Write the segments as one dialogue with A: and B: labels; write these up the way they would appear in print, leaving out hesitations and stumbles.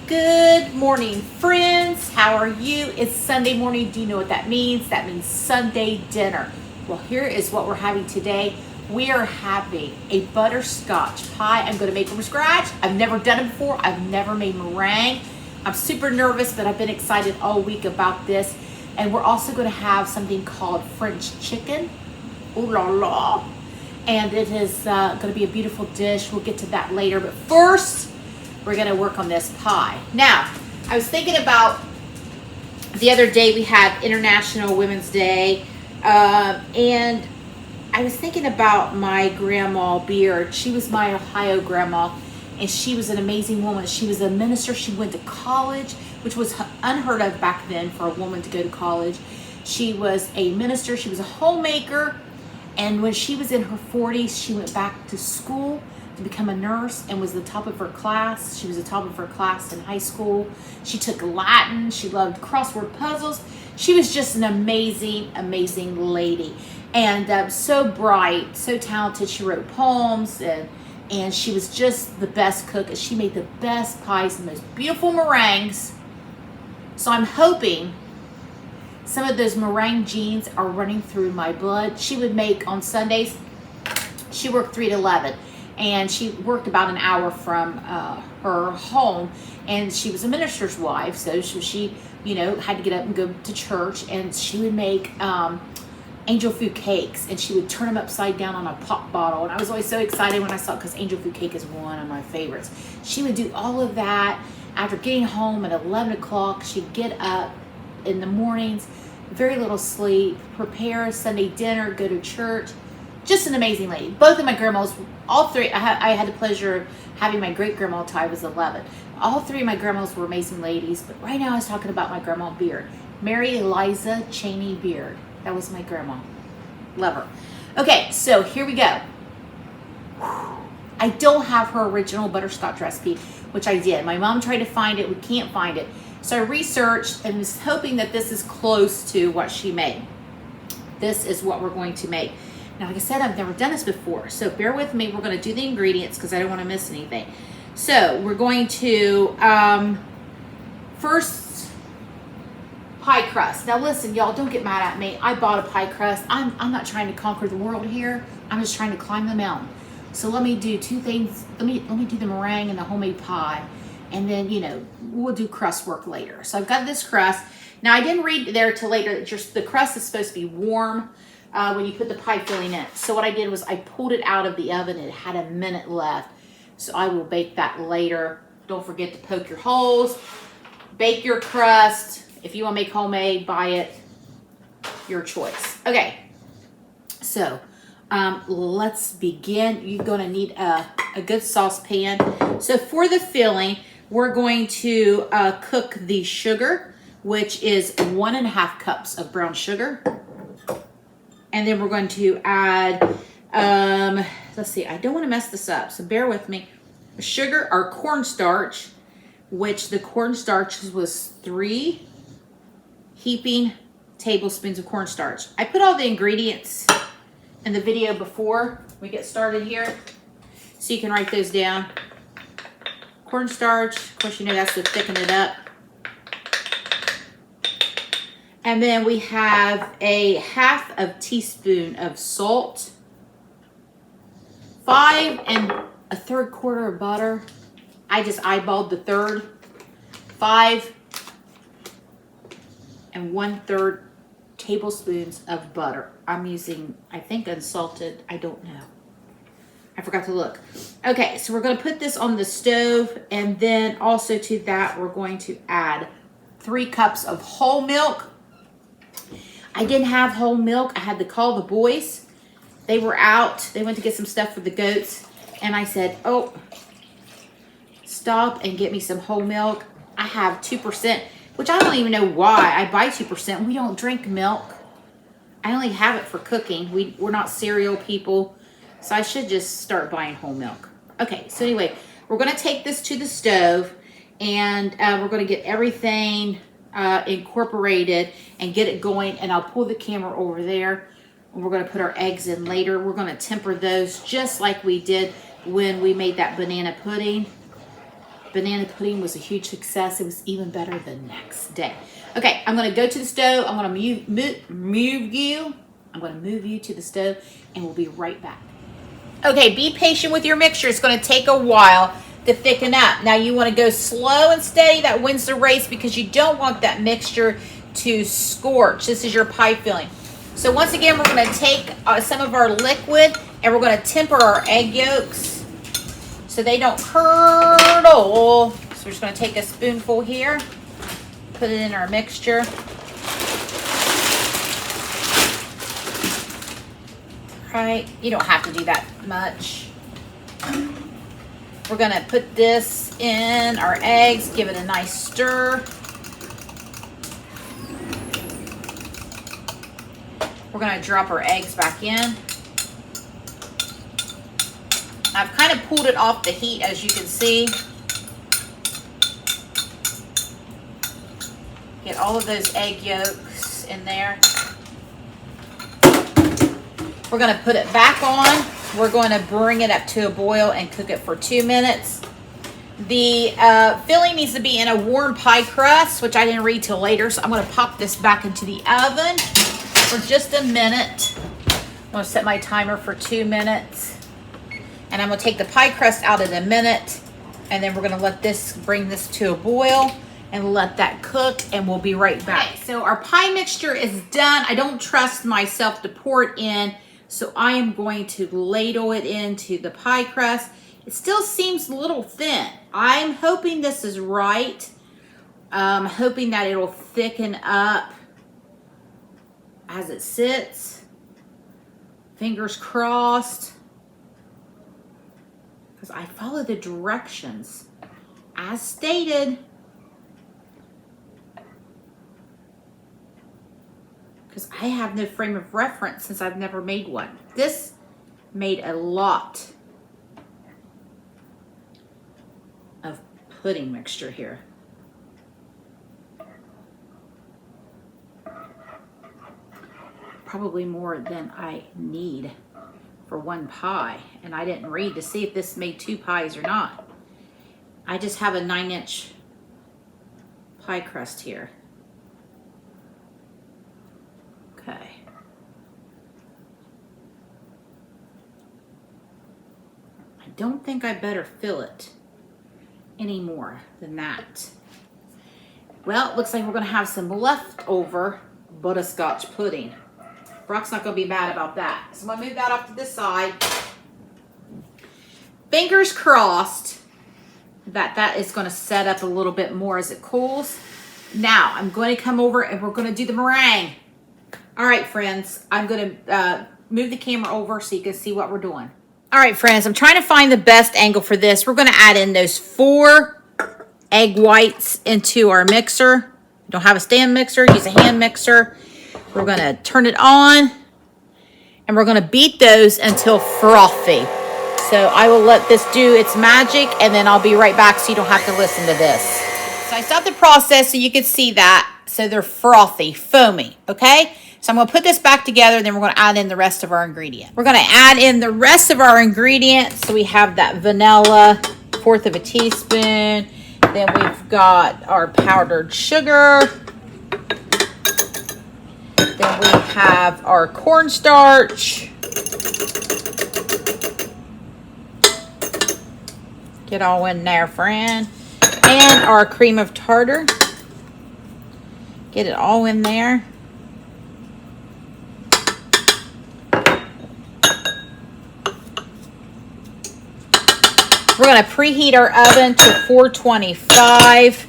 A: Good morning, friends. How are you? It's Sunday morning. Do you know what that means? That means Sunday dinner. Well, here is what we're having today. We are having a butterscotch pie. I'm going to make from scratch. I've never done it before. I've never made meringue. I'm super nervous, but I've been excited all week about this. And we're also going to have something called French chicken. Ooh la la. And it is going to be a beautiful dish. We'll get to that later. But first, we're going to work on this pie. Now, I was thinking about the other day we had International Women's Day, and I was thinking about my grandma Beard. She was my Ohio grandma, and she was an amazing woman. She was a minister. She went to college, which was unheard of back then for a woman to go to college. She was a minister. She was a homemaker, and when she was in her 40s, she went back to school to become a nurse and was the top of her class. She was the top of her class in high school. She took Latin. She loved crossword puzzles. She was just an amazing, amazing lady. And so bright, so talented. She wrote poems and she was just the best cook. She made the best pies, the most beautiful meringues. So I'm hoping some of those meringue genes are running through my blood. She would make on Sundays, she worked 3 to 11. And she worked about an hour from her home, and she was a minister's wife, so she had to get up and go to church, and she would make angel food cakes, and she would turn them upside down on a pop bottle, and I was always so excited when I saw it because angel food cake is one of my favorites. She would do all of that after getting home at 11 o'clock. She'd get up in the mornings, very little sleep, prepare Sunday dinner, go to church. Just an amazing lady. Both of my grandmas, all three, I had the pleasure of having my great grandma till I was 11. All three of my grandmas were amazing ladies, but right now I was talking about my grandma Beard. Mary Eliza Cheney Beard. That was my grandma. Love her. Okay, so here we go. I don't have her original butterscotch recipe, which I did. My mom tried to find it. We can't find it. So I researched and was hoping that this is close to what she made. This is what we're going to make. Now, like I said, I've never done this before, so bear with me. We're going to do the ingredients because I don't want to miss anything. So we're going to, first, pie crust. Now listen, y'all, don't get mad at me. I bought a pie crust. I'm not trying to conquer the world here. I'm just trying to climb the mountain. So let me do two things. Let me do the meringue and the homemade pie, and then, we'll do crust work later. So I've got this crust. Now, I didn't read there till later that just the crust is supposed to be warm when you put the pie filling in. So what I did was I pulled it out of the oven. It had a minute left. So I will bake that later. Don't forget to poke your holes. Bake your crust. If you want to make homemade, buy it. Your choice. Okay. So let's begin. You're going to need a good saucepan. So for the filling, we're going to cook the sugar, which is 1.5 cups of brown sugar. And then we're going to add, let's see, I don't want to mess this up, so bear with me. Sugar, or cornstarch, which the cornstarch was 3 heaping tablespoons of cornstarch. I put all the ingredients in the video before we get started here, so you can write those down. Cornstarch, of course, that's to thicken it up. And then we have a 1/2 teaspoon of salt, 5 3/4 quarter of butter. I just eyeballed the third. 5 1/3 tablespoons of butter. I'm using, I think, unsalted. I don't know. I forgot to look. Okay, so we're going to put this on the stove, and then also to that, we're going to add 3 cups of whole milk. I didn't have whole milk. I had to call the boys. They were out. They went to get some stuff for the goats. And I said, oh, stop and get me some whole milk. I have 2%, which I don't even know why. I buy 2%. We don't drink milk. I only have it for cooking. We're not cereal people. So I should just start buying whole milk. Okay, so anyway, we're going to take this to the stove. And we're going to get everything incorporated and get it going, and I'll pull the camera over there, and we're going to put our eggs in later. We're going to temper those just like we did when we made that banana pudding. Banana pudding was a huge success. It was even better the next day. Okay, I'm gonna go to the stove. I'm gonna move you to the stove, and we'll be right back. Okay, be patient with your mixture. It's gonna take a while to thicken up. Now you wanna go slow and steady. That wins the race because you don't want that mixture to scorch. This is your pie filling. So once again, we're gonna take some of our liquid and we're gonna temper our egg yolks so they don't curdle. So we're just gonna take a spoonful here, put it in our mixture. Right, you don't have to do that much. We're gonna put this in our eggs, give it a nice stir. We're gonna drop our eggs back in. I've kind of pulled it off the heat, as you can see. Get all of those egg yolks in there. We're gonna put it back on. We're going to bring it up to a boil and cook it for 2 minutes. The filling needs to be in a warm pie crust, which I didn't read till later, so I'm gonna pop this back into the oven for just a minute. I'm gonna set my timer for 2 minutes. And I'm gonna take the pie crust out in a minute, and then we're gonna bring this to a boil and let that cook, and we'll be right back. Okay, so our pie mixture is done. I don't trust myself to pour it in, so I am going to ladle it into the pie crust. It still seems a little thin. I'm hoping this is right. I'm hoping that it'll thicken up as it sits. Fingers crossed. Because I follow the directions as stated. Because I have no frame of reference since I've never made one. This made a lot of pudding mixture here. Probably more than I need for one pie, and I didn't read to see if this made 2 pies or not. I just have a 9-inch pie crust here. Okay. I don't think I better fill it any more than that. Well, it looks like we're gonna have some leftover butterscotch pudding. Brock's not gonna be mad about that. So I'm gonna move that off to this side. Fingers crossed that that is gonna set up a little bit more as it cools. Now, I'm going to come over and we're gonna do the meringue. All right, friends, I'm gonna move the camera over so you can see what we're doing. All right, friends, I'm trying to find the best angle for this. We're gonna add in those 4 egg whites into our mixer. Don't have a stand mixer, use a hand mixer. We're gonna turn it on and we're gonna beat those until frothy. So I will let this do its magic and then I'll be right back so you don't have to listen to this. So I stopped the process so you can see that. So they're frothy, foamy, okay? So I'm gonna put this back together and then we're gonna add in the rest of our ingredients. We're gonna add in the rest of our ingredients. So we have that vanilla, 1/4 of a teaspoon. Then we've got our powdered sugar. Then we have our cornstarch. Get all in there, friend. And our cream of tartar. Get it all in there. We're going to preheat our oven to 425.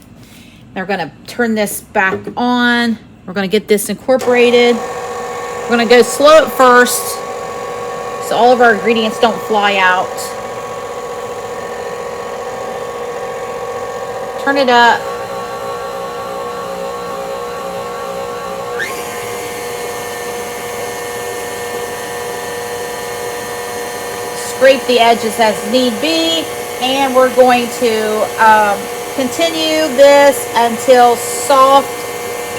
A: Then we're going to turn this back on. We're going to get this incorporated. We're going to go slow at first so all of our ingredients don't fly out. Turn it up. Scrape the edges as need be, and we're going to continue this until soft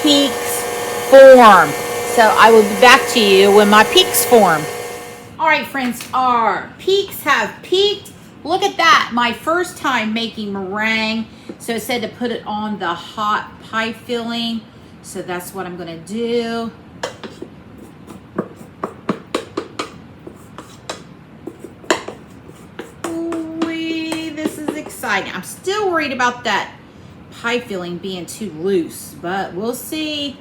A: peaks form. So I will be back to you when my peaks form. All right, friends, our peaks have peaked. Look at that, my first time making meringue. So it said to put it on the hot pie filling. So that's what I'm gonna do. Ooh-wee, this is exciting. I'm still worried about that pie filling being too loose, but we'll see.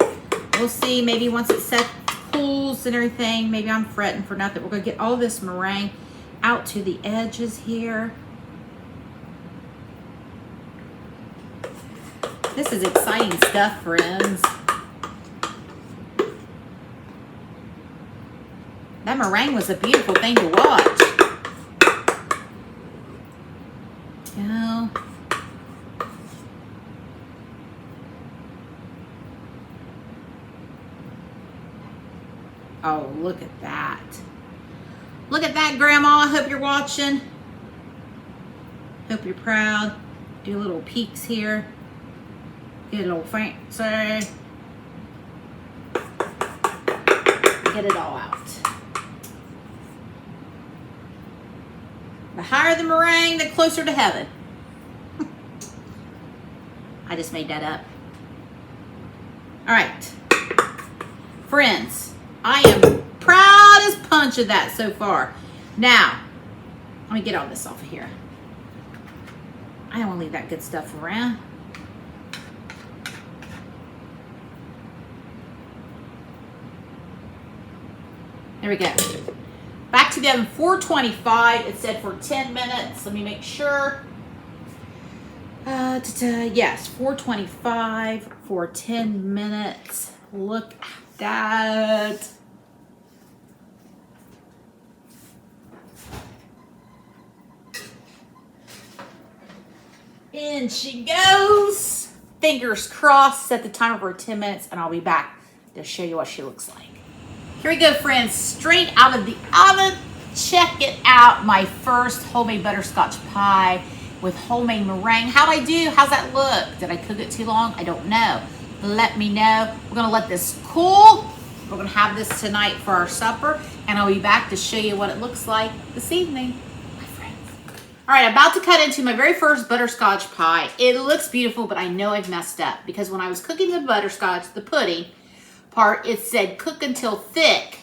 A: We'll see, maybe once it cools and everything, maybe I'm fretting for nothing. We're gonna get all this meringue out to the edges here. This is exciting stuff, friends. That meringue was a beautiful thing to watch. Go. Oh, look at that. Look at that, Grandma. I hope you're watching. Hope you're proud. Do little peeks here. Get a little fancy. Get it all out. The higher the meringue, the closer to heaven. I just made that up. All right. Friends, I am proud as punch of that so far. Now, let me get all this off of here. I don't want to leave that good stuff around. There we go. Back to the oven, 425. It said for 10 minutes. Let me make sure. Yes, 425 for 10 minutes. Look at that. In she goes. Fingers crossed. Set the timer for 10 minutes and I'll be back to show you what she looks like. Here we go, friends. Straight out of the oven. Check it out. My first homemade butterscotch pie with homemade meringue. How'd I do? How's that look? Did I cook it too long? I don't know. Let me know. We're gonna let this cool. We're gonna have this tonight for our supper, and I'll be back to show you what it looks like this evening, my friends. All right, I'm about to cut into my very first butterscotch pie. It looks beautiful, but I know I've messed up because when I was cooking the butterscotch, the pudding part, it said cook until thick.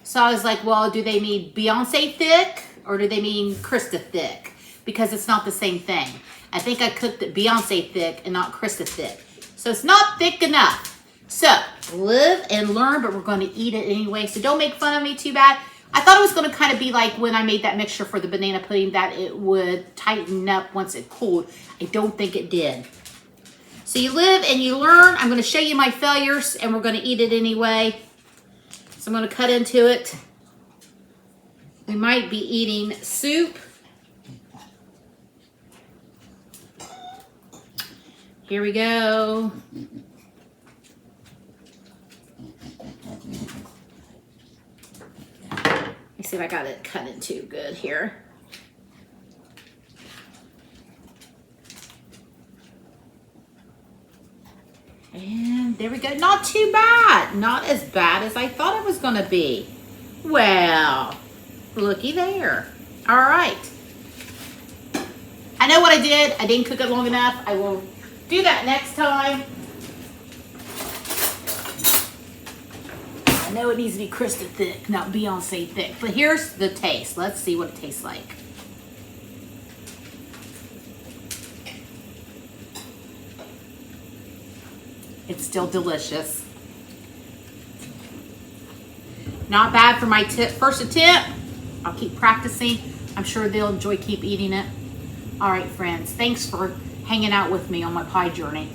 A: So I was like, well, do they mean Beyonce thick or do they mean Krista thick? Because it's not the same thing. I think I cooked it Beyonce thick and not Krista thick. So it's not thick enough. So live and learn, but we're going to eat it anyway. So don't make fun of me too bad. I thought it was going to kind of be like when I made that mixture for the banana pudding, that it would tighten up once it cooled. I don't think it did. So you live and you learn. I'm going to show you my failures and we're going to eat it anyway. So I'm going to cut into it. We might be eating soup. Here we go. Let me see if I got it cut into good here. And there we go. Not too bad. Not as bad as I thought it was going to be. Well, looky there. All right. I know what I did. I didn't cook it long enough. I will do that next time. I know it needs to be Krista thick, not Beyonce thick. But here's the taste. Let's see what it tastes like. It's still delicious. Not bad for my first attempt. I'll keep practicing. I'm sure they'll enjoy keep eating it. All right, friends. Thanks for hanging out with me on my pie journey.